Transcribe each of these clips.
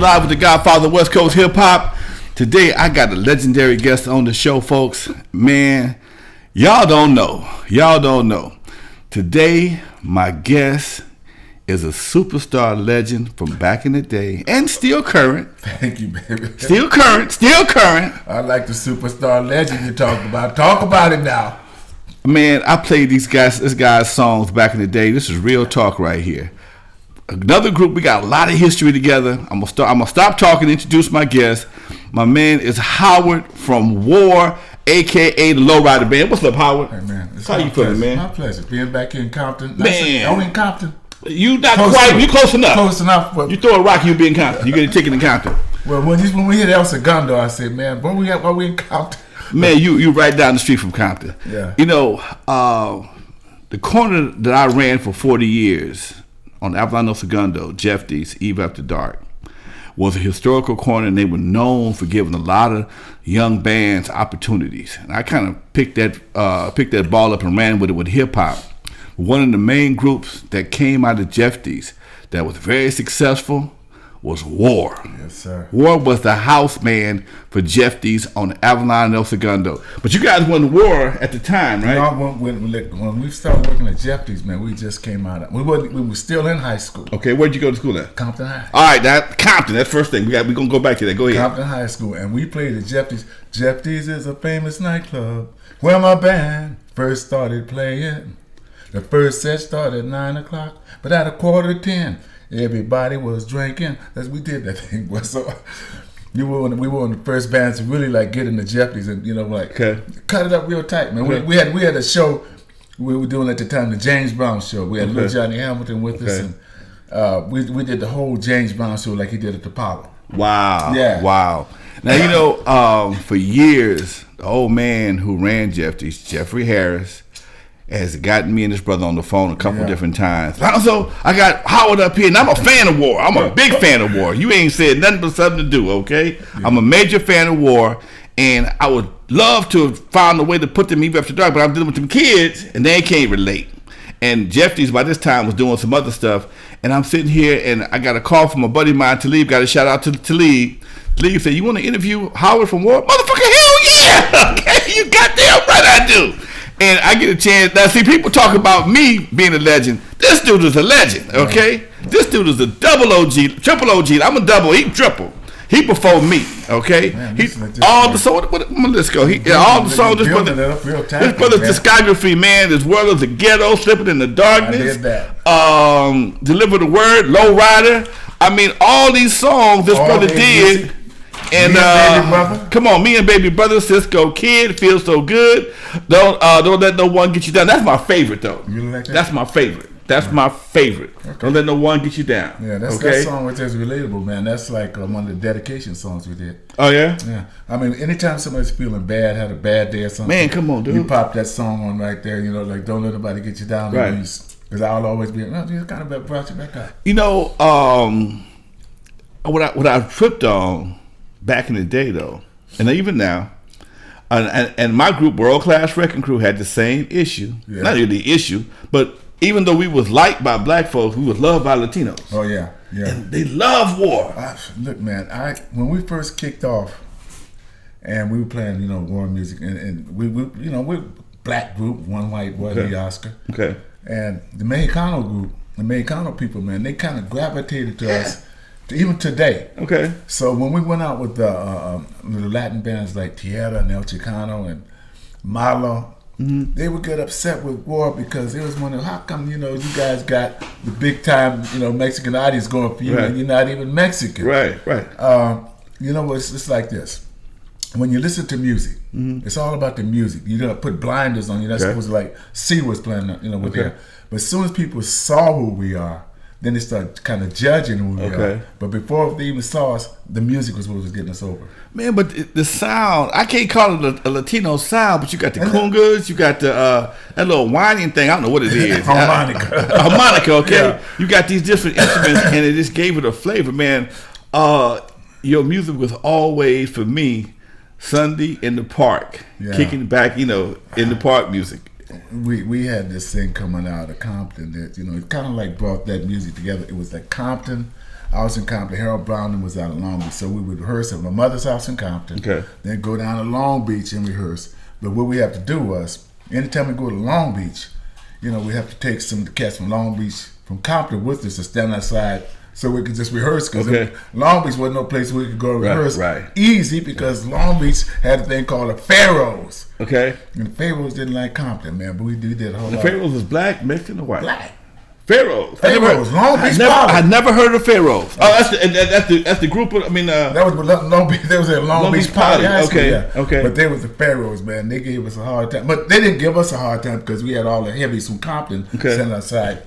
live with the GodFather, West Coast Hip Hop. Today I got a legendary guest on the show, folks. Man, y'all don't know. Today my guest is a superstar legend from back in the day and still current. Thank you, baby. Still current. I like the superstar legend you talked about. Talk about it now. Man, I played this guy's songs back in the day. This is real talk right here. Another group, we got a lot of history together. I'm gonna stop talking and introduce my guest. My man is Howard from War, aka the Lowrider Band. What's up, Howard? Hey man, how you feeling, man? My pleasure. Being back in Compton. Man, I'm in Compton. You not quite. You close enough. Close enough. But you throw a rock, you be in Compton. You get a ticket in Compton. Well, when we hit El Segundo, I said, man, why we in Compton? Man, you right down the street from Compton. Yeah. You know, the corner that I ran for 40 years on Avalon El Segundo, Jeffy's, Eve After Dark, was a historical corner, and they were known for giving a lot of young bands opportunities. And I kind of picked that ball up and ran with it with hip hop. One of the main groups that came out of Jeffy's that was very successful was War. Yes, sir. War was the house band for Jeffy's on Avalon and El Segundo. But you guys won War at the time, right? You know, when we started working at Jeffy's, man, we just came out. We were still in high school. Okay, where'd you go to school at? Compton High. All right, Compton. That's first thing. We're gonna go back to that. Go ahead. Compton High School, and we played at Jeffy's. Jeffy's is a famous nightclub where my band first started playing. The first set started at 9 o'clock, but at 9:45, everybody was drinking. As we did that thing. So we were one of the first bands to really like get into Jeffy's and cut it up real tight, man. We had a show we were doing at the time, the James Brown show. We had little Johnny Hamilton with us, and we did the whole James Brown show like he did at the Apollo. Wow. Yeah. Wow. Now you know, for years, the old man who ran Jeffy's, Jeffrey Harris, has gotten me and his brother on the phone a couple different times. Lonzo, I got Howard up here, and I'm a fan of War. I'm a big fan of War. You ain't said nothing but something to do, okay? Yeah. I'm a major fan of War, and I would love to have found a way to put them Eve After Dark, but I'm dealing with them kids, and they can't relate. And Jeffy's, by this time, was doing some other stuff, and I'm sitting here, and I got a call from a buddy of mine, Talib. Got a shout out to Talib. Talib said, "You want to interview Howard from War?" Motherfucker, hell yeah! Okay, you goddamn right I do. And I get a chance. Now, see, people talk about me being a legend. This dude is a legend, okay? This dude is a double OG, triple OG. I'm a double, he triple. He before me, okay? Man, all the songs, let's go. All the songs, this brother's discography, man, as well as The Ghetto, Slipping in the Darkness. I did that. Deliver the Word, Lowrider. I mean, all these songs this brother did. Music. And come on, me and baby brother, Cisco Kid, feels so good. Don't let no one get you down. That's my favorite though. You like that? That's my favorite. My favorite. Okay. Don't let no one get you down. Yeah, that song which is relatable, man. That's like one of the dedication songs we did. Oh yeah. Yeah. I mean, anytime somebody's feeling bad, had a bad day or something. Man, come on, dude. You pop that song on right there. You know, like don't let nobody get you down. Right. Because I'll always be. No, you kind of brought you back up. You know, what I tripped on back in the day, though, and even now, and my group, World Class Wrecking Crew, had the same issue. Yeah. Not really the issue, but even though we was liked by black folks, we was loved by Latinos. Oh yeah, yeah. And they love War. Look, man, when we first kicked off, and we were playing, war music, and we're black group, one white boy, the Oscar. Okay. And the Mexicano group, the Mexicano people, man, they kind of gravitated to us. Even today. Okay. So when we went out with the Latin bands like Tierra and El Chicano and Malo, they would get upset with War because it was wondering, how come, you guys got the big time, Mexican audience going for you and you're not even Mexican. Right. It's like this. When you listen to music, it's all about the music. You don't put blinders on. You're not supposed to see what's playing, with there. But as soon as people saw who we are, then they start kind of judging who we are. But before they even saw us, the music was what was getting us over. Man, but the sound, I can't call it a Latino sound, but you got the congas, you got the that little whining thing, I don't know what it is. Harmonica, okay? Yeah. You got these different instruments, and it just gave it a flavor, man. Your music was always, for me, Sunday in the park, kicking back, in the park music. We had this thing coming out of Compton that, it kind of like brought that music together. It was like Compton, I was in Compton. Harold Browning was out of Long Beach, so we would rehearse at my mother's house in Compton. Okay. Then go down to Long Beach and rehearse. But what we have to do was, anytime we go to Long Beach, you know, we have to take some of the cats from Long Beach, from Compton with us to stand outside so we could just rehearse. Because Long Beach wasn't no place where we could go rehearse easy, because Long Beach had a thing called the Pharaohs. Okay. And the Pharaohs didn't like Compton, man, but we did a whole lot. The Pharaohs was black, Mexican, or white? Black. Pharaohs. Long Beach. I never heard of Pharaohs. Oh, that's the group. That was Long Beach. They was at Long Beach Poly. Okay. But they was the Pharaohs, man. They gave us a hard time, but they didn't give us a hard time because we had all the heavies from Compton sitting outside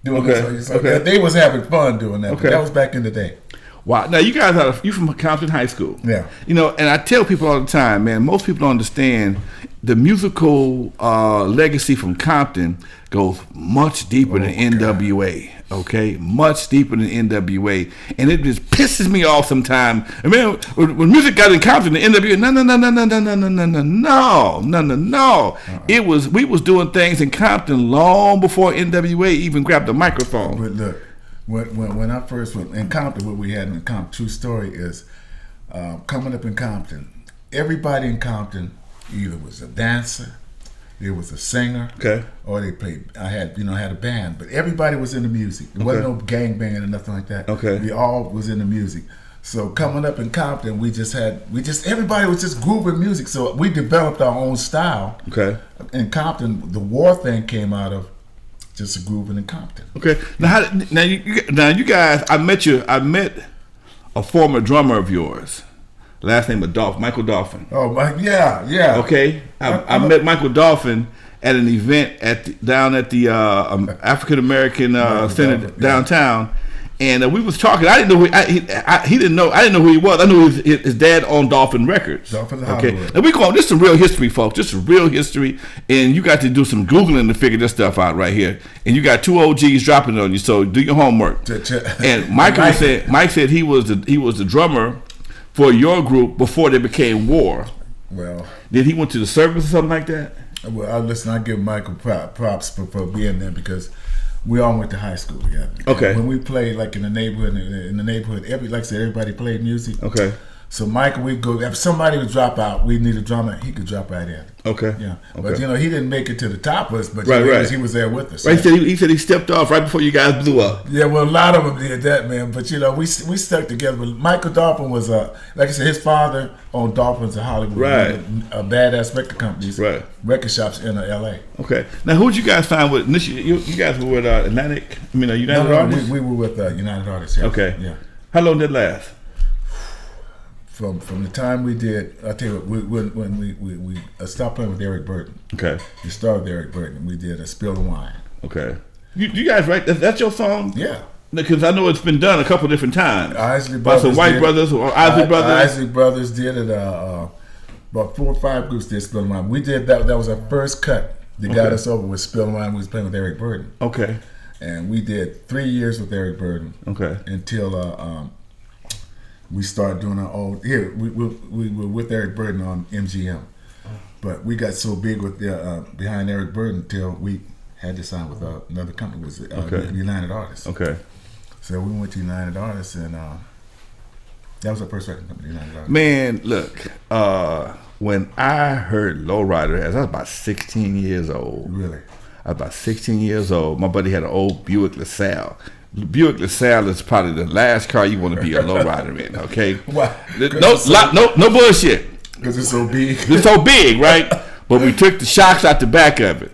doing this. So they was having fun doing that. But that was back in the day. Wow. Now you guys you from Compton High School. Yeah. You know, and I tell people all the time, man. Most people don't understand the musical legacy from Compton goes much deeper than N.W.A. Okay, much deeper than N.W.A. And it just pisses me off sometimes. I mean, when music got in Compton, the N.W.A. No. It was we was doing things in Compton long before N.W.A. even grabbed the microphone. But look, when I first went in Compton, what we had in Compton, true story is coming up in Compton. Everybody in Compton either was a dancer, there was a singer, or they played. I had a band, but everybody was in the music. There wasn't no gang band or nothing like that. We all was in the music. So coming up in Compton, everybody was just grooving music. So we developed our own style. In Compton, the war thing came out of just a grooving in Compton. Okay. Now you guys, I met a former drummer of yours. Last name of Michael Dolphin. Oh, yeah. Okay, I met Michael Dolphin at an event down at the African American Center downtown, and we was talking. I didn't know he didn't know. I didn't know who he was. I knew his dad owned Dolphin Records. Okay, and we call this some real history, folks. This is real history, and you got to do some Googling to figure this stuff out right here. And you got two OGs dropping on you, so do your homework. And Mike said he was the drummer for your group before they became War. Well, did he went to the service or something like that? Well, I give Michael props for being there because we all went to high school together. Okay. When we played like in the neighborhood, like I said, everybody played music. Okay. So Michael, we'd go, if somebody would drop out, we need a drummer, he could drop right in. Okay. Yeah. Okay. But he didn't make it to the top of us, but he was there with us. Right. He said he stepped off right before you guys blew up. Yeah, well, a lot of them did that, man. But we stuck together. But Michael Dolphin was like I said, his father owned Dolphins in Hollywood, badass record companies, record shops in L.A. Okay. Now, who'd you guys find with? You guys were with Atlantic. United Artists. We were with United Artists. Yeah. Okay. Yeah. How long did it last? From the time we did, I'll tell you what, when we stopped playing with Eric Burden. Okay. We started with Eric Burden. We did a Spill the Wine. Okay. You guys write that's your song? Yeah. Because I know it's been done a couple different times. Isley Brothers. By some white brothers or Isley Brothers. Isley Brothers did it. About 4 or 5 groups did Spill the Wine. We did that. That was our first cut that got us over with Spill the Wine. We was playing with Eric Burden. Okay. And we did 3 years with Eric Burden. Okay. Until we started doing our own. Here we were with Eric Burden on MGM, but we got so big with behind Eric Burden until we had to sign with another company. Was United Artists. Okay. So we went to United Artists, and that was our first record company, United Artists. Man, look, when I heard Lowrider, I was about 16 years old. Really? I was about 16 years old. My buddy had an old Buick LaSalle. Buick LaSalle is probably the last car you want to be a lowrider in. Okay, why? No bullshit. Because it's so big. It's so big, right? But we took the shocks out the back of it,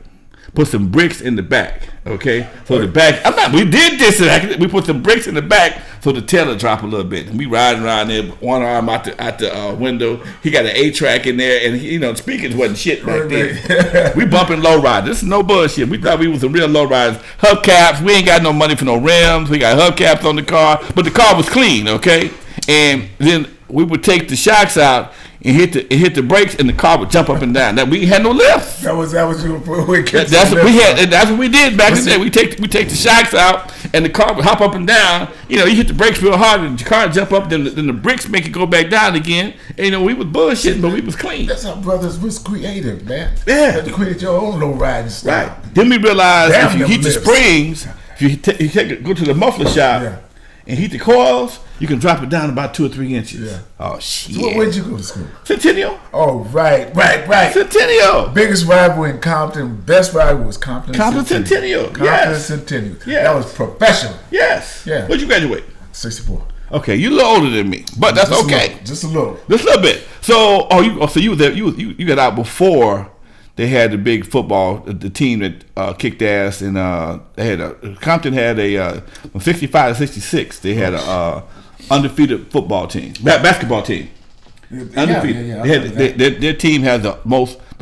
put some bricks in the back. Okay, so the back. We did this. We put some bricks in the back so the tail would drop a little bit. And we riding around there, one arm out the window. He got an 8-track in there, and speakers wasn't shit back there. We bumping lowrider. This is no bullshit. We thought we was some real lowriders. Hubcaps. We ain't got no money for no rims. We got hubcaps on the car, but the car was clean. Okay, and then we would take the shocks out and hit the brakes, and the car would jump up and down. That we had no lift. That was your that's what we had. And that's what we did back in the day. We take the shocks out, and the car would hop up and down. You hit the brakes real hard, and the car jump up. Then the brakes make it go back down again. And we was bullshitting, but we was clean. That's how brothers was creative, man. Yeah, you had to create your own low riding style. Right. Then we realized if you hit the springs, if you go to the muffler shop. Yeah. and heat the coils, you can drop it down about 2 or 3 inches. Yeah. Oh shit. So where'd you go to school? Centennial. Oh, right. Centennial. Biggest rival in Compton, best rival was Compton Centennial. Compton Centennial. Yes. That was professional. Yes. Yeah. Where'd you graduate? 64. Okay, you're a little older than me, but that's okay. Just a little. Just a little bit. So, you were there. You got out before they had the big football, the team that kicked ass, and they had Compton had from 65 to 66. They had a undefeated football team, basketball team. Undefeated. Yeah. Their team has the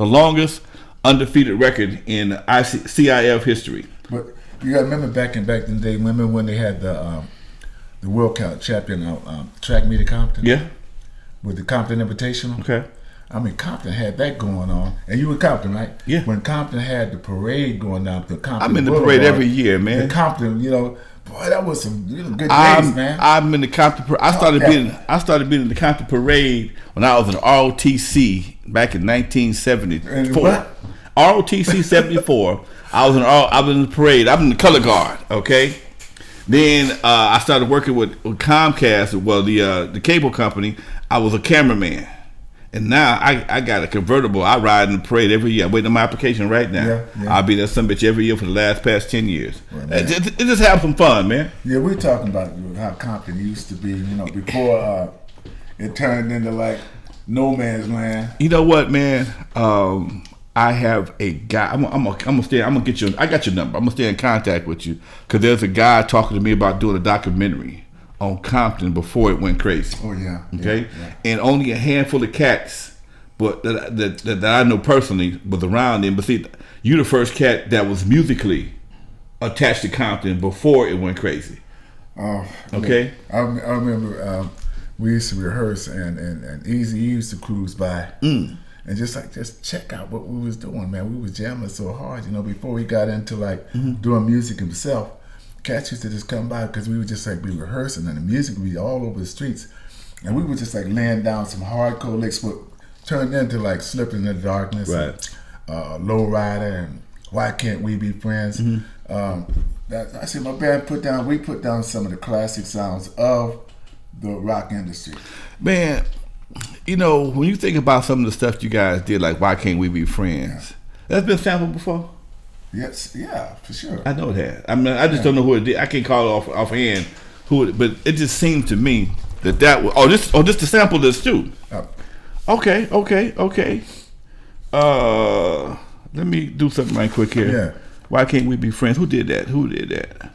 longest undefeated record in CIF history. But you got to remember back in the day, remember when they had the World Cup champion track meet at Compton? Yeah. With the Compton Invitational? Okay. I mean, Compton had that going on. And you were Compton, right? Yeah. When Compton had the parade going down to Compton I'm in the Boulevard, parade every year, man. The Compton, boy, that was some good days, man. I'm in the Compton parade. I started being in the Compton parade when I was in ROTC back in 1974. ROTC 74. I was in the parade. I'm in the color guard, okay? Then I started working with Comcast, well, the cable company. I was a cameraman, and now I got a convertible. I ride in the parade every year. I'm waiting on my application right now. Yeah. I'll be there some bitch every year for the past 10 years. Well, it just have some fun, man. Yeah, we're talking about how Compton used to be, before it turned into like no man's land. You know what, man? I have a guy. I'm gonna get you. I got your number. I'm gonna stay in contact with you because there's a guy talking to me about doing a documentary on Compton before it went crazy. Oh yeah. Okay. Yeah. And only a handful of cats, but that I know personally was around them. But see, you the first cat that was musically attached to Compton before it went crazy. Oh. Okay. I remember we used to rehearse and Easy used to cruise by. And just check out what we was doing, man. We was jamming so hard, before we got into doing music himself. Cats used to just come by because we would just be rehearsing and the music would be all over the streets. And we would just laying down some hardcore licks, but turned into Slipping in the Darkness, right. And, Lowrider, and Why Can't We Be Friends? I see my band we put down some of the classic sounds of the rock industry. Man, when you think about some of the stuff you guys did, like Why Can't We Be Friends? That's been sampled before? Yes, yeah, for sure. I know it has. I mean, I just don't know who it did. I can't call it offhand but it just seemed to me that was just to sample this too. Okay. Let me do something right quick here. Yeah. Why Can't We Be Friends? Who did that?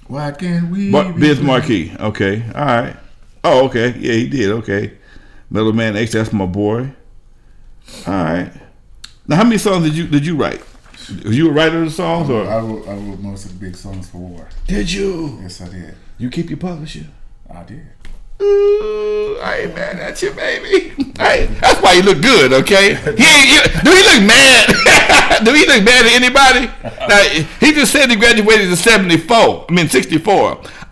Why can't we Biz Marquis. Okay. All right. Oh, okay. Yeah, he did. Okay. Mellow Man H, that's my boy. All right. Now, how many songs did you write? Was you a writer of the songs, or I wrote most of the big songs for War. Did you? Yes, I did. You keep your publisher? I did. Ooh, I ain't mad at you, baby. That's why you look good, okay? Do he look mad? Do he look mad at anybody? Now, he just said he graduated in 64.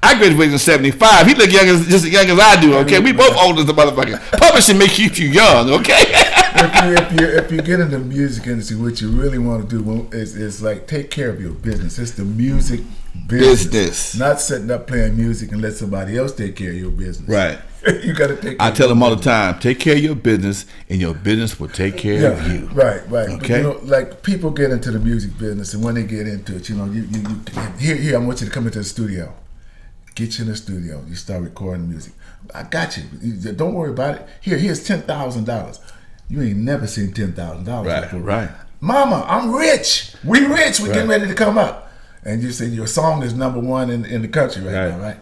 I graduated in 75. He look just as young as I do, okay? We both old as the motherfucker. Publishing may keep you young, okay? if you get in the music industry, what you really want to do is take care of your business. It's the music business. Not sitting up playing music and let somebody else take care of your business. Right. You got to take care I tell them all the time, take care of your business and your business will take care of you. Right. Okay. But, people get into the music business, and when they get into it, here, I want you to come into the studio. Get you in the studio. You start recording music. I got you. Don't worry about it. Here's $10,000. You ain't never seen $10,000 before. Right. Mama, I'm rich. We rich. We getting ready to come up. And you say your song is number one in the country right now, right?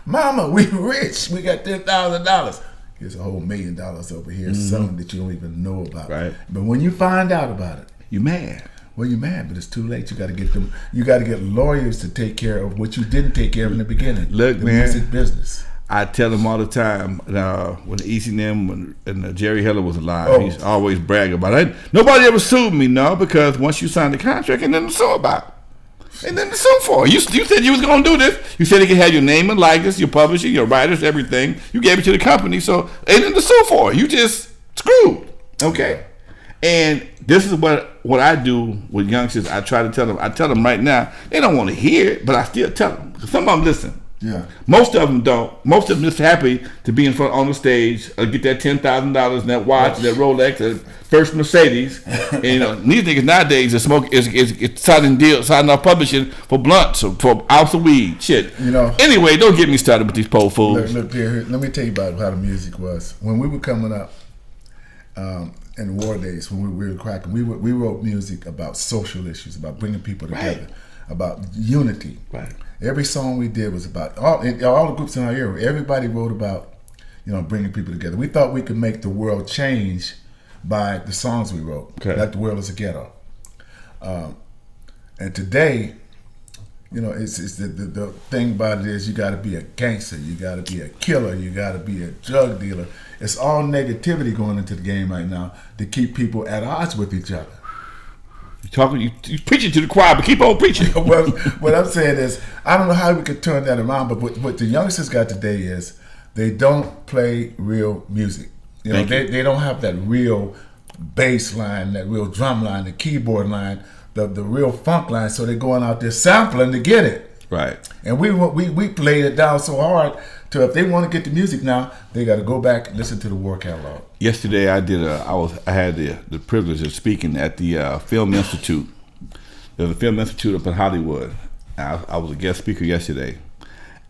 Mama, we rich. We got $10,000. Here's a whole $1 million over here, something that you don't even know about. Right. But when you find out about it, you mad. Well, you're mad, but it's too late. You got to get them. You got to get lawyers to take care of what you didn't take care of in the beginning. Look, the man, music business. I tell them all the time when ECM and Jerry Heller was alive, he's always brag about it. Nobody ever sued me, because once you signed the contract, ain't nothing to sue about. Ain't nothing to sue for. You said you was going to do this. You said it could have your name and likeness, your publishing, your writers, everything. You gave it to the company, so ain't nothing to sue for. You just screwed. Okay? And this is what I do with youngsters. I try to tell them. I tell them right now. They don't want to hear it, but I still tell them. Some of them listen. Yeah. Most of them don't. Most of them just happy to be in front on the stage, get that $10,000 and that watch, that Rolex, that first Mercedes. And these niggas nowadays are signing off publishing for blunts or for ounce of weed. Shit. Anyway, don't get me started with these pole fools. Look here, let me tell you about how the music was when we were coming up. In the war days, when we were cracking, we wrote music about social issues, about bringing people together, about unity. Right. Every song we did was about all the groups in our era. Everybody wrote about, bringing people together. We thought we could make the world change by the songs we wrote. Okay. Like the world is a ghetto. And today, it's the thing about it is you got to be a gangster, you got to be a killer, you got to be a drug dealer. It's all negativity going into the game right now to keep people at odds with each other. You preaching to the choir, but keep on preaching. Well, what I'm saying is, I don't know how we could turn that around, but what the youngsters got today is they don't play real music. They don't have that real bass line, that real drum line, the keyboard line, the real funk line. So they're going out there sampling to get it. Right. And we played it down so hard to if they want to get the music now, they got to go back and listen to the war catalog. Yesterday, I had the privilege of speaking at the Film Institute. There's a Film Institute up in Hollywood. I was a guest speaker yesterday,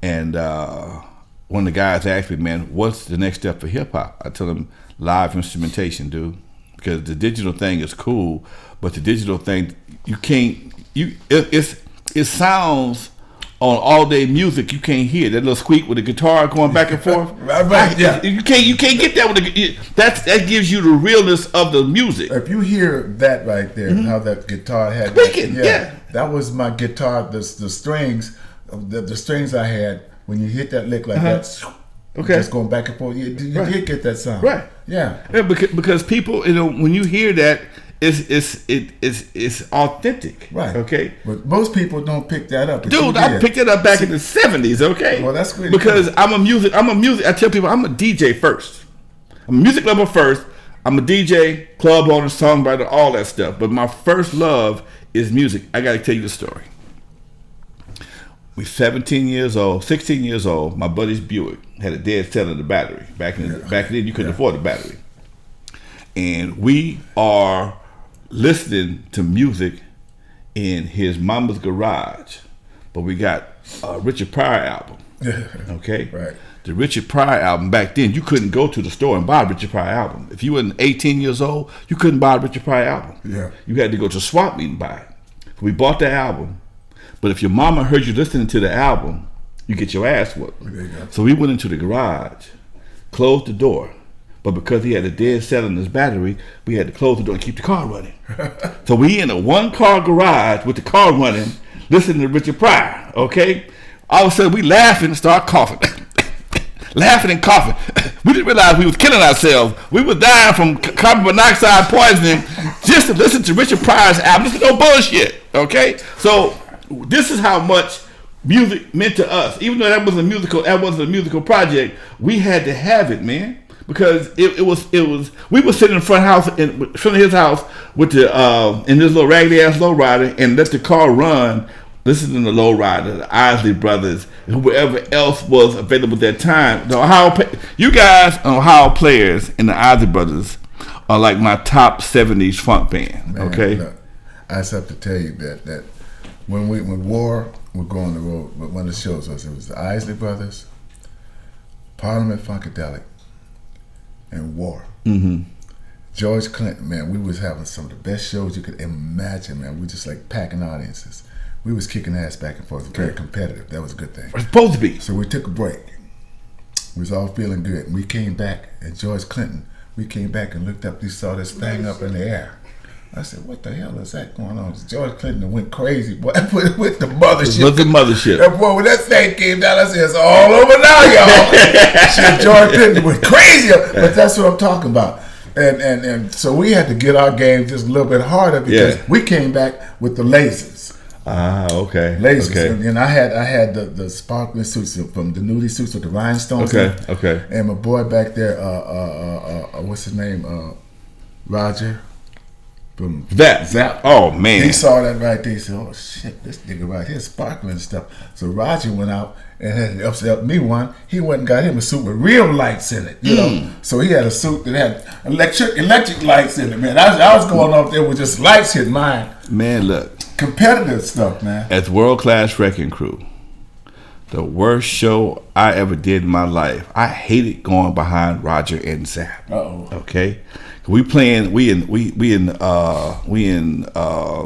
and one of the guys asked me, "Man, what's the next step for hip hop?" I told him, "Live instrumentation, dude, because the digital thing is cool, but the digital thing it sounds." On all day music, you can't hear that little squeak with the guitar going back and forth. Right, yeah. You can't get that with that gives you the realness of the music. If you hear that right there, how that guitar had squeaking, that was my guitar. The strings, the strings I had when you hit that lick like that. Okay, just going back and forth. You did get that sound, right? Yeah, because people, when you hear that. It's authentic, right? Okay, but most people don't pick that up. Dude, I picked it up back in the '70s. Okay, well that's really because cool. I'm a music. I tell people I'm a DJ first. I'm a music lover first. I'm a DJ, club owner, songwriter, all that stuff. But my first love is music. I got to tell you the story. We're 16 years old. My buddy's Buick had a dead cell in the battery. Back then, you couldn't afford the battery, and we are listening to music in his mama's garage, but we got a Richard Pryor album. Okay, right. The Richard Pryor album back then, you couldn't go to the store and buy a Richard Pryor album. If you weren't 18 years old, you couldn't buy a Richard Pryor album. Yeah, you had to go to a swap meet and buy it. We bought the album, but if your mama heard you listening to the album, you get your ass whooped. So we went into the garage, closed the door. But because he had a dead cell in his battery, we had to close the door and keep the car running. So we in a one-car garage with the car running, listening to Richard Pryor, okay? All of a sudden, we laughing and start coughing. Laughing and coughing. We didn't realize we was killing ourselves. We were dying from carbon monoxide poisoning just to listen to Richard Pryor's album. This is no bullshit, okay? So this is how much music meant to us. Even though that wasn't a musical project, we had to have it, man. Because it was we were sitting in front of his house with the in this little raggedy ass lowrider and let the car run, listening to Lowrider, the Isley Brothers, and whoever else was available at that time. You guys, Ohio players, and the Isley Brothers are like my top '70s funk band. Man, okay, look, I just have to tell you that when War would go on the road, one of the shows it was the Isley Brothers, Parliament Funkadelic, and War. Mm-hmm. George Clinton, man, we was having some of the best shows you could imagine, man. We just like packing audiences. We was kicking ass back and forth, very competitive. That was a good thing. It's supposed to be. So we took a break. We was all feeling good. And we came back, and George Clinton, we came back and looked up, we saw this thing up in the air. I said, what the hell is that going on? George Clinton went crazy, boy, with the mothership. With the mothership. And boy, when that thing came down, I said, it's all over now, y'all. Shit, George Clinton went crazy. But that's what I'm talking about. And so we had to get our game just a little bit harder because we came back with the lasers. Ah, okay. Lasers. Okay. And I had the sparkling suits from the nudie suits with the rhinestones. Okay. And my boy back there, what's his name? Roger. from Zap. Oh man, he saw that right there. He said, "Oh shit, this nigga right here sparkling and stuff." So Roger went out and had upset me one. He went and got him a suit with real lights in it, you know. So he had a suit that had electric lights in it, man. I was going off there with just lights hitting mine. Man, look, competitive stuff, man. As World Class Wrecking Crew, the worst show I ever did in my life. I hated going behind Roger and Zap. Okay, we in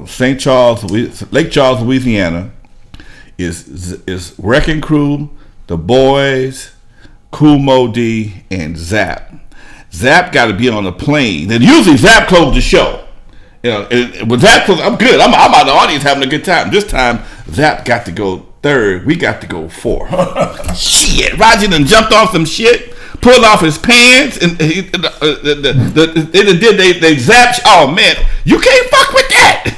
St. Charles, Lake Charles, Louisiana. Is Wrecking Crew, the boys, Kool Moe Dee, and Zap. Zap got to be on the plane. And usually Zap closed the show. You know, with Zap closed, I'm good. I'm out of the audience having a good time. This time, Zap got to go third. We got to go fourth. Shit, Roger done jumped off some shit, pulled off his pants, and they zapped. Oh man, you can't fuck with that.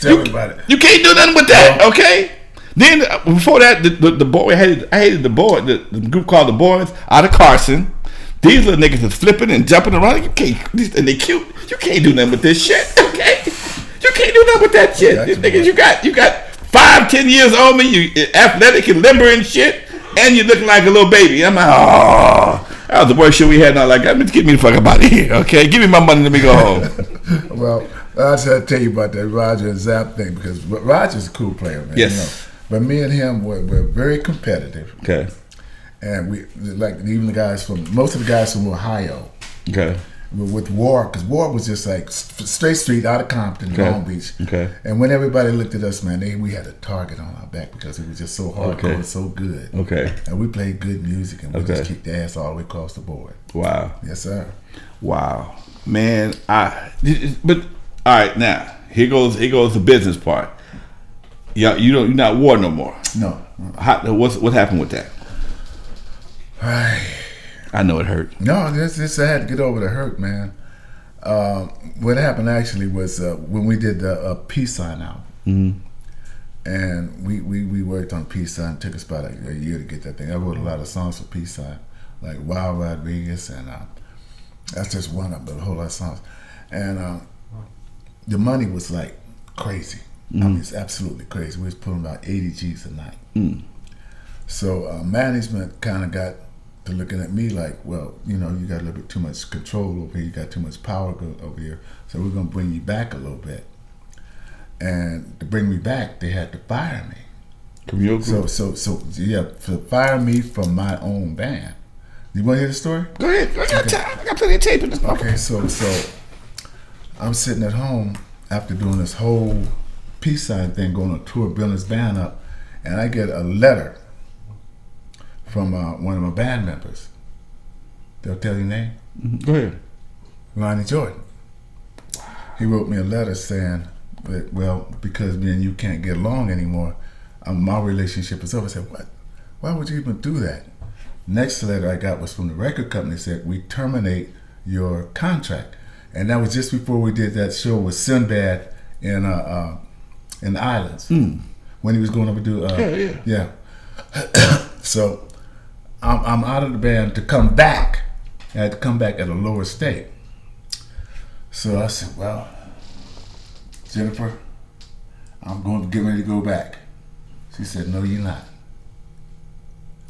Tell me about it. You can't do nothing with that. Okay. Then before that, the boy I hated the boy, the group called the Boys out of Carson. These little niggas is flipping and jumping around. You can't, and they cute. You can't do nothing with this shit. Okay, you can't do nothing with that shit. These niggas, you got 5-10 years old me. You athletic and limber and shit, and you looking like a little baby. I'm like, oh, that was the worst shit we had. Now, like, get me the fuck out of here. Okay, give me my money. Let me go home. Well, I just had to tell you about that Roger and Zap thing because Roger's a cool player, man. Yes. You know? But me and him were very competitive. Okay. And we like even most of the guys from Ohio. Okay. With War, because War was just like straight street out of Compton, Long Beach. Okay. And when everybody looked at us, man, we had a target on our back because it was just so hardcore and so good. Okay. And we played good music and we just kicked the ass all the way across the board. Wow. Yes, sir. Wow. Man, but all right, now here goes the business part. Yeah, you're not War no more. No. What happened with that? Right. I know it hurt. No, this I had to get over the hurt, man. What happened actually was when we did the Peace Sign album. Mm-hmm. And we worked on Peace Sign. It took us about a year to get that thing. I wrote a lot of songs for Peace Sign, like Wild Rodriguez, and that's just one of them, but a whole lot of songs. And the money was like crazy. I mean, it's absolutely crazy. We was pulling about 80 G's a night. So management kind of got to looking at me like, well, you know, you got a little bit too much control over here. You got too much power over here. So we're going to bring you back a little bit. And to bring me back, they had to fire me. From your group? So yeah, to fire me from my own band. You want to hear the story? Go ahead. I got time. I got plenty of tape in this. Okay, so I'm sitting at home after doing this whole Peace Sign thing, going on tour, building this band up, and I get a letter from one of my band members. They'll tell you your name? Go ahead. Lonnie Jordan. He wrote me a letter saying that, well, because me and you can't get along anymore, my relationship is over. I said, what? Why would you even do that? Next letter I got was from the record company. Said, we terminate your contract. And that was just before we did that show with Sinbad in the islands when he was going over to do yeah. So I'm out of the band to come back. I had to come back at a lower state. So I said, well, Jennifer, I'm going to get ready to go back. She said, no, you're not.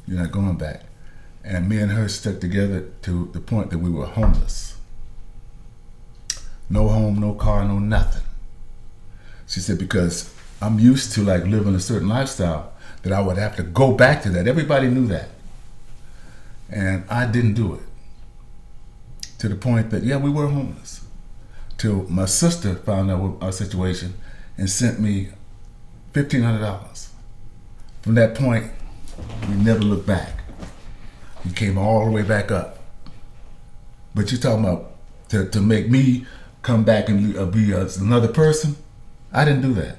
You're not going back. And me and her stuck together to the point that we were homeless. No home, no car, no nothing. She said, because I'm used to like living a certain lifestyle that I would have to go back to that. Everybody knew that. And I didn't do it. To the point that, yeah, we were homeless. Till my sister found out our situation and sent me $1,500. From that point, we never looked back. We came all the way back up. But you're talking about to make me come back and be another person? I didn't do that.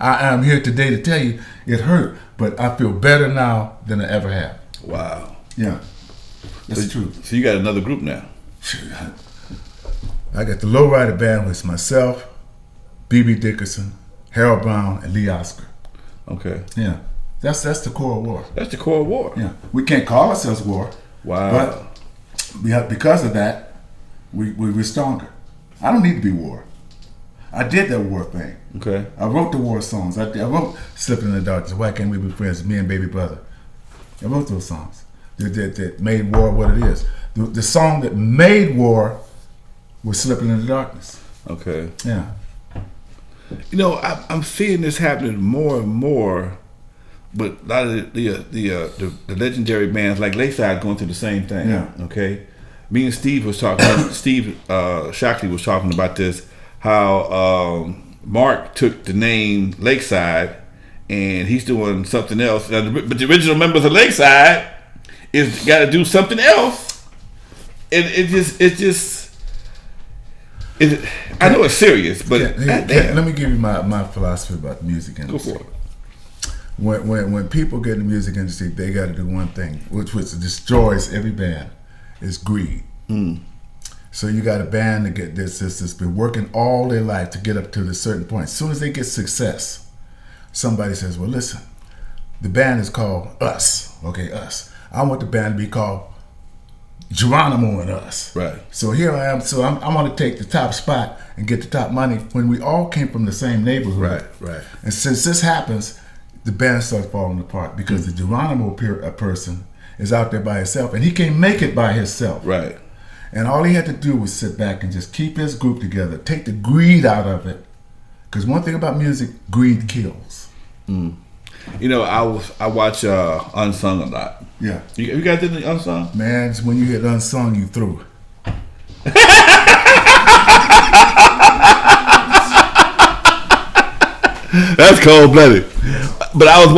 I am here today to tell you it hurt, but I feel better now than I ever have. Wow. Yeah, that's true. So you got another group now? I got the Lowrider Band with myself, B.B. Dickerson, Harold Brown, and Lee Oscar. Okay. Yeah, that's the core of War. That's the core of War. Yeah, we can't call ourselves War. Wow. But because of that, we're stronger. I don't need to be war. I did that war thing. Okay. I wrote the war songs. I wrote Slipping in the Darkness, Why Can't We Be Friends, Me and Baby Brother. I wrote those songs that made war what it is. The song that made war was Slipping in the Darkness. Okay. Yeah. You know, I'm seeing this happening more and more, but a lot of the legendary bands like Lakeside going through the same thing. Yeah. Okay. Me and Steve was talking. Steve Shockley was talking about this. How Mark took the name Lakeside, and he's doing something else. But the original members of Lakeside is got to do something else. And I know it's serious, but let me give you my philosophy about the music industry. Go for it. When people get in the music industry, they got to do one thing, which destroys every band, is greed. So you got a band that get this that's been working all their life to get up to a certain point. As soon as they get success, somebody says, "Well, listen, the band is called Us. Okay, Us. I want the band to be called Geronimo and Us." Right. So here I am. So I'm going to take the top spot and get the top money when we all came from the same neighborhood. Right. And since this happens, the band starts falling apart because the Geronimo person is out there by himself and he can't make it by himself. Right. And all he had to do was sit back and just keep his group together, take the greed out of it. Because one thing about music, greed kills. You know, I watch Unsung a lot. Yeah. You guys did the Unsung? Man, it's when you hit Unsung, you through. That's cold blooded. But I was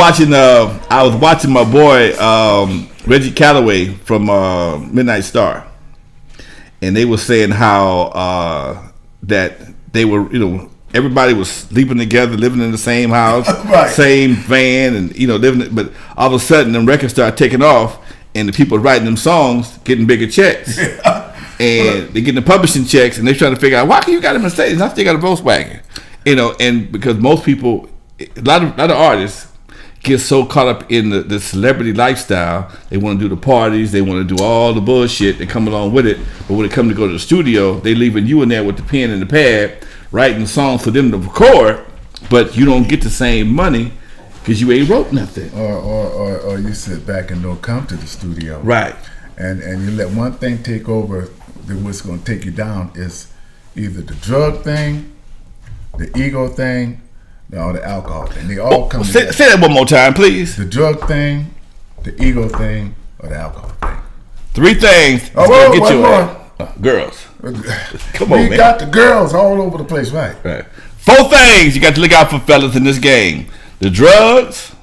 watching my boy Reggie Calloway from Midnight Star. And they were saying how that they were, you know, everybody was sleeping together, living in the same house, right. Same van, and you know, living. But all of a sudden, them records started taking off, and the people writing them songs getting bigger checks, and they getting the publishing checks, and they're trying to figure out why can you got a Mercedes, I still got a Volkswagen, you know, and because most people, a lot of artists get so caught up in the celebrity lifestyle, they want to do the parties, they want to do all the bullshit that come along with it. But when it comes to go to the studio, they leaving you in there with the pen and the pad, writing songs for them to record, but you don't get the same money because you ain't wrote nothing. Or you sit back and don't come to the studio. Right. And you let one thing take over. What's going to take you down is either the drug thing, the ego thing, or the alcohol thing. They all come together. Say that one more time, please. The drug thing, the ego thing, or the alcohol thing. 3 things. Oh, get one you more. Girls. Come on, man. We got the girls all over the place, right? 4 things you got to look out for, fellas, in this game: the drugs,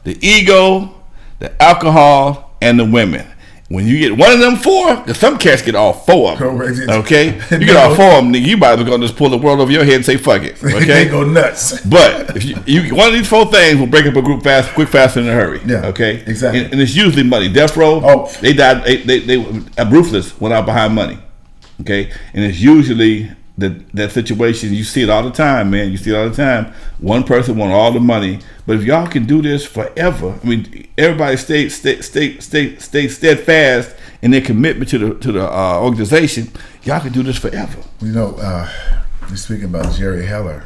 the ego, the alcohol, and the women. When you get one of them 4, because some cats get all 4 of them. Okay, you get all 4 of them, nigga, you might be gonna just pull the world over your head and say fuck it. Okay, they go nuts. But if you one of these 4 things will break up a group quick, fast, and in a hurry. Yeah. Okay. Exactly. And it's usually money. Death Row. Oh. They died. They Ruthless went out behind money. Okay, and it's usually that situation. You see it all the time, man. You see it all the time. One person want all the money, but if y'all can do this forever, I mean, everybody stay steadfast in their commitment to the organization. Y'all can do this forever. You know, you're speaking about Jerry Heller.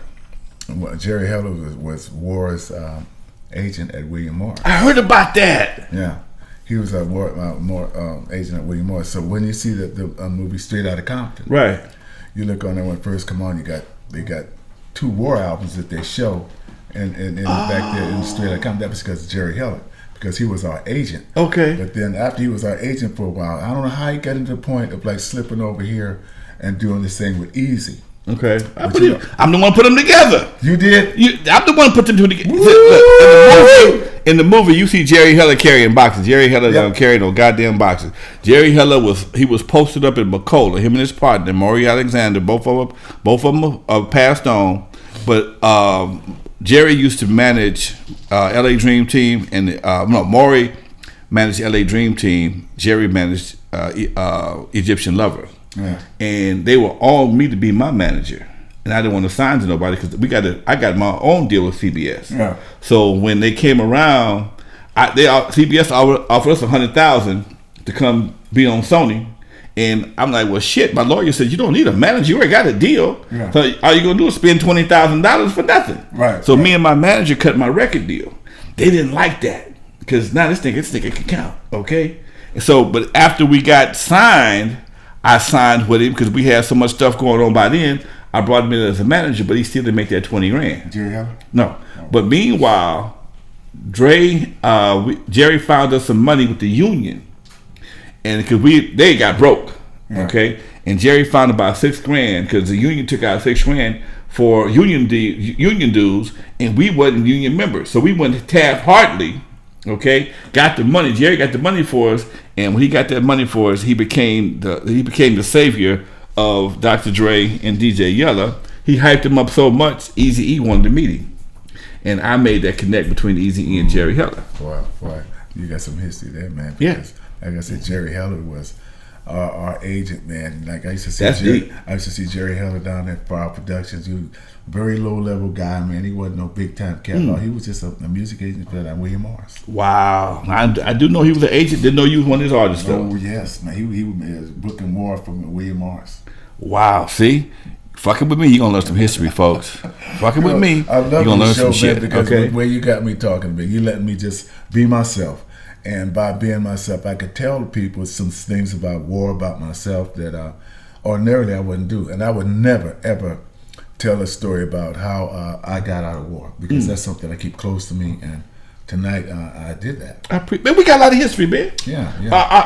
Jerry Heller was War's agent at William Morris. I heard about that. Yeah. He was a war agent at William Morris. So when you see the movie Straight Outta Compton, right? You look on there when it first come on. They got 2 war albums that they show, and back there in Straight Outta Compton. That was because of Jerry Heller, because he was our agent. Okay. But then after he was our agent for a while, I don't know how he got into the point of like slipping over here and doing this thing with Easy. Okay, I'm the one put them together. You did? I'm the one put them two together. Look, in the movie, you see Jerry Heller carrying boxes. Jerry Heller don't carry no goddamn boxes. Jerry Heller was posted up in Macola. Him and his partner Maury Alexander, both of them are passed on. But Jerry used to manage L.A. Dream Team, and Maury managed L.A. Dream Team. Jerry managed Egyptian Lover. Yeah. And they were all me to be my manager, and I didn't want to sign to nobody because I got my own deal with CBS. Yeah. So when they came around, CBS offered us $100,000 to come be on Sony, And I'm like, well, shit. My lawyer said you don't need a manager. You already got a deal. Yeah. So all you're gonna do is spend $20,000 for nothing. Right. So me and my manager cut my record deal. They didn't like that because now this nigga can count. Okay. And so, but after we got signed, I signed with him because we had so much stuff going on by then. I brought him in as a manager, but he still didn't make that $20,000. Jerry Heller? No. But meanwhile, Jerry found us some money with the union, and because they got broke, okay, and Jerry found about $6,000 because the union took out $6,000 for union dues, and we wasn't union members, so we went Taft-Hartley, okay, got the money. Jerry got the money for us, and when he got that money for us, he became the savior of Dr. Dre and DJ Yella. He hyped him up so much, Eazy-E wanted to meet him. And I made that connect between Eazy-E and Jerry Heller. Boy, you got some history there, man. Because, like I said, Jerry Heller was our agent, man. Like I used to see Jerry Heller down at Fire Productions. He was a very low level guy, man. He wasn't no big time cat. He was just a music agent for William Morris. Wow, I do know he was an agent. Didn't know you was one of his artists though. Oh yes, man. He was booking more from William Morris. Wow, see. Fucking with me, you're gonna learn some history, folks. Fucking with me, you're gonna learn some shit. Because okay? the way you got me talking, man, you letting me just be myself. And by being myself, I could tell people some things about war, about myself that ordinarily I wouldn't do. And I would never, ever tell a story about how I got out of war, because that's something I keep close to me. And tonight I did that. Man, we got a lot of history, man. Yeah.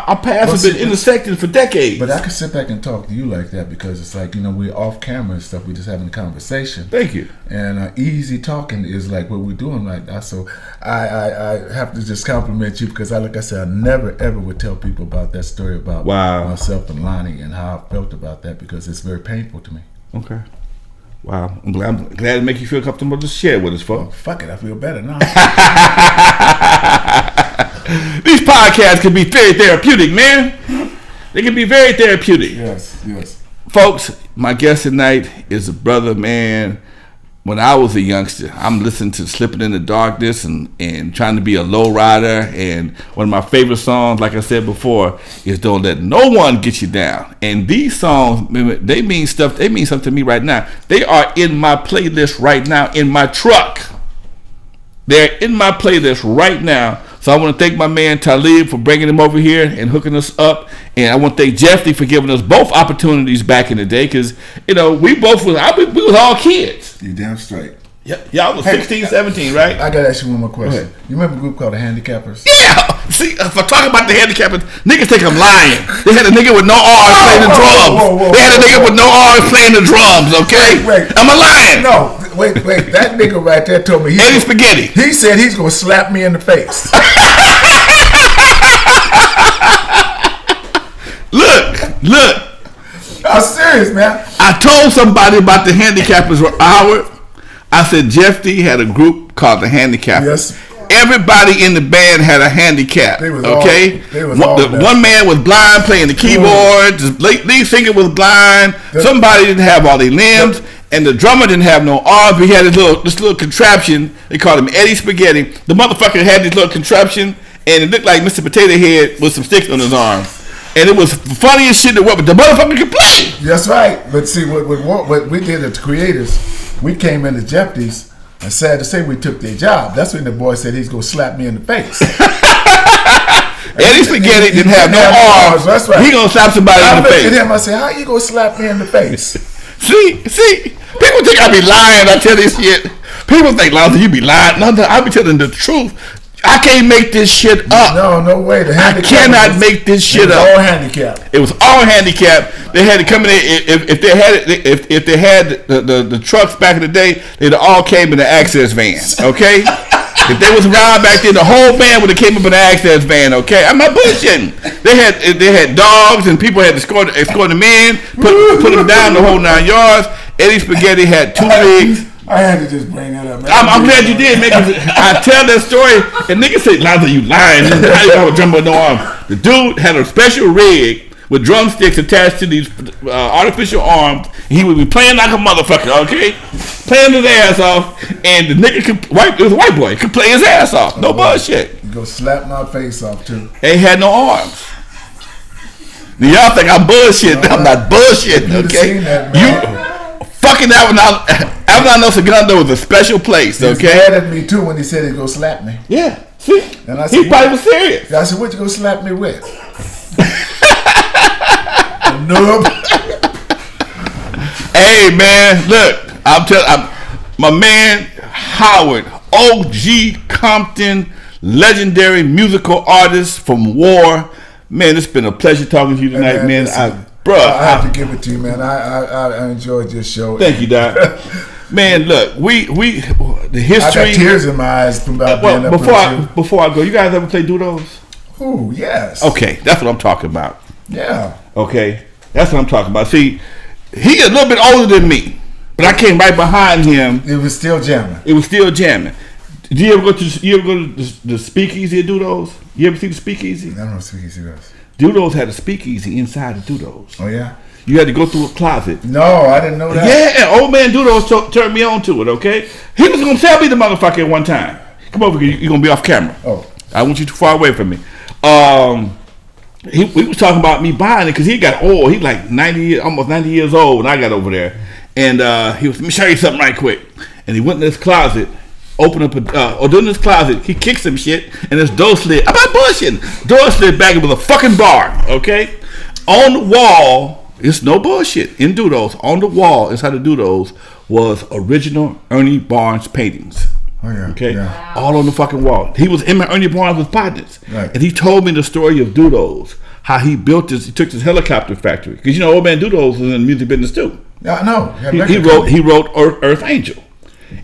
Our paths have been intersected for decades. But I can sit back and talk to you like that because it's like, we're off camera and stuff. We're just having a conversation. Thank you. And easy talking is like what we're doing right now. So I have to just compliment you because, like I said, I never, ever would tell people about that story about myself and Lonnie and how I felt about that because it's very painful to me. Okay. Wow, I'm glad to make you feel comfortable to share with us, folks. Fuck it, I feel better now. These podcasts can be very therapeutic, man. They can be very therapeutic. Yes. Folks, my guest tonight is a brother, man. When I was a youngster, I'm listening to Slipping in the Darkness and trying to be a lowrider. And one of my favorite songs, like I said before, is Don't Let No One Get You Down. And these songs, they mean something to me right now. They are in my playlist right now in my truck. They're in my playlist right now. So I want to thank my man Talib for bringing him over here and hooking us up. And I want to thank Jeffy for giving us both opportunities back in the day. Because, we was all kids. You damn straight. Y'all was 16, 17, right? I got to ask you one more question. You remember a group called the Handicappers? Yeah! See, if I talk about the Handicappers, niggas think I'm lying. They had a nigga with no arms playing the drums. They had a nigga with no arms playing the drums, okay? Wait. Am I lying? No, wait. That nigga right there told me Eddie Spaghetti. He said he's going to slap me in the face. Look. I'm serious, man. I told somebody about the Handicappers Howard. I said Jeff D had a group called the Handicappers. Yes. Everybody in the band had a handicap. Okay? One man was blind playing the keyboard. The lead singer was blind. Somebody didn't have all their limbs. And the drummer didn't have no arms. He had this little contraption. They called him Eddie Spaghetti. The motherfucker had this little contraption, and it looked like Mr. Potato Head with some sticks on his arm. And it was the funniest shit in the world, but the motherfucker could play. That's right. But see, what we did as creators, we came into Jeopardy's, and sad to say we took their job. That's when the boy said he's going to slap me in the face. Eddie Spaghetti didn't have no arms. That's right. He going to slap somebody in the face. I looked at him, I said, how you going to slap me in the face? See, people think I be lying. I tell this shit. People think, Lonzo, you be lying. No, I be telling the truth. I can't make this shit up. No way. I cannot make this shit up. It was all handicapped. It was all handicapped. They had to come in. If they had the trucks back in the day, they'd all came in the access van. Okay. If they was around back then, the whole band would have came up in the access van. Okay, I'm not bullshitting. They had dogs and people had to escort them in, put them down the whole 9 yards. Eddie Spaghetti had 2 legs. I had to just bring that up, man. I'm glad you did, man. I tell that story, and niggas say, Lonzo, you lying. How you have a drum with no arm? The dude had a special rig with drumsticks attached to these artificial arms. He would be playing like a motherfucker, okay? Playing his ass off, and the nigga it was a white boy, could play his ass off. No bullshit. You go slap my face off, too. They had no arms. Y'all think I'm bullshitting. I'm not bullshitting, okay? You fucking Avenado Segundo was a special place, okay? He was mad at me too when he said he'd go slap me. Yeah, see? And I said, he probably was serious. I said, what you go slap me with? Nope. Hey, man, look, my man Howard, OG Compton, legendary musical artist from War. Man, it's been a pleasure talking to you tonight, man. I have to give it to you, man. I enjoyed your show. Thank you, Doc. Man, look, the history. I got tears in my eyes from about being up before I go, you guys ever play Doodles? Ooh, yes. Okay, that's what I'm talking about. Yeah. Okay, that's what I'm talking about. See, he a little bit older than me, but I came right behind him. It was still jamming. Did you ever go to the speakeasy at Doodles? You ever see the speakeasy? I don't know what speakeasy was. Doodles had a speakeasy inside the Doodles. Oh, yeah? You had to go through a closet. No, I didn't know that. Yeah, old man Doodles turned me on to it, okay? He was going to tell me the motherfucker at one time. Come over here, you're going to be off camera. Oh. I want you too far away from me. We was talking about me buying it because he got old. He like almost 90 years old when I got over there. And he was, let me show you something right quick. And he went in this closet, opened up during this closet, he kicked some shit, and this door slid. I'm not bullshitting. Door slid back, it was a fucking bar, okay? On the wall, it's no bullshit. In Doodles, on the wall inside the Doodles was original Ernie Barnes paintings. Oh, yeah. Okay? Yeah. All on the fucking wall. He was in my Ernie Barnes with partners. Right. And he told me the story of Doodles, how he built he took this helicopter factory. Because old man Doodles was in the music business too. Yeah, I know. He wrote Earth Angel.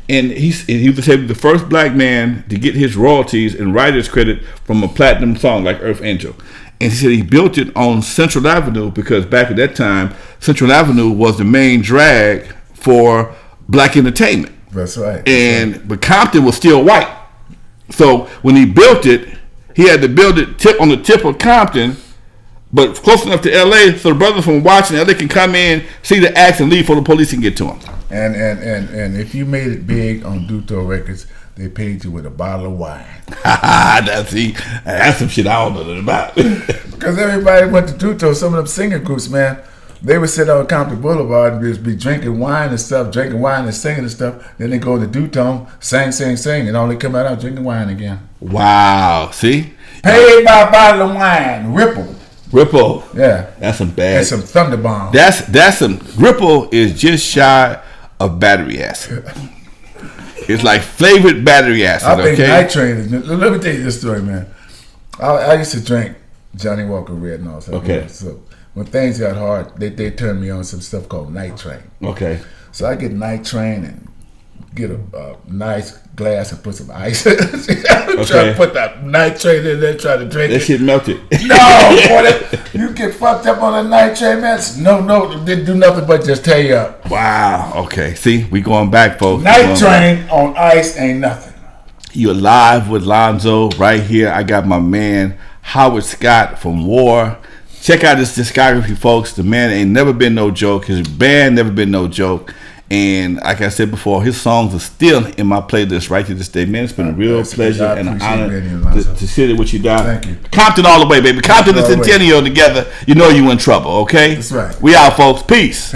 And he was the first black man to get his royalties and writer's credit from a platinum song like Earth Angel. And he said he built it on Central Avenue because back at that time, Central Avenue was the main drag for black entertainment. That's right. But Compton was still white. So when he built it, he had to build it on the tip of Compton, but close enough to LA so the brothers from Washington, they can come in, see the acts, and leave before the police can get to them. And if you made it big on Duto Records, they paid you with a bottle of wine. That's some shit I don't know about. Because everybody went to Duto, some of them singing groups, man. They would sit on Compton Boulevard and just be drinking wine and stuff, singing and stuff. Then they go to Duto, sing, and only come out drinking wine again. Wow, see? Paid by a bottle of wine, Ripple. Yeah. That's some bad. That's some Thunderbomb. That's some, Ripple is just shy of battery acid. It's like flavored battery acid, I think okay? Night Train is, let me tell you this story, man. I used to drink Johnny Walker Red and all that. Okay. So when things got hard, they turned me on some stuff called Night Train. Okay. So I get Night Train and get a nice glass and put some ice in it. Try to put that Night Train in there, try to drink it. That shit melted. No, boy, you get fucked up on a Night Train, man. No, didn't do nothing but just tear you up. Wow. Okay. See, we going back, folks. Night Train on ice ain't nothing. You're live with Lonzo right here. I got my man Howard Scott from War. Check out his discography, folks. The man ain't never been no joke. His band never been no joke. And like I said before, his songs are still in my playlist right to this day. Man, it's been a real pleasure and an honor to sit here with you, Doc. Thank you. Compton all the way, baby. Compton and Centennial together. You know you in trouble, okay? That's right. We out, folks. Peace.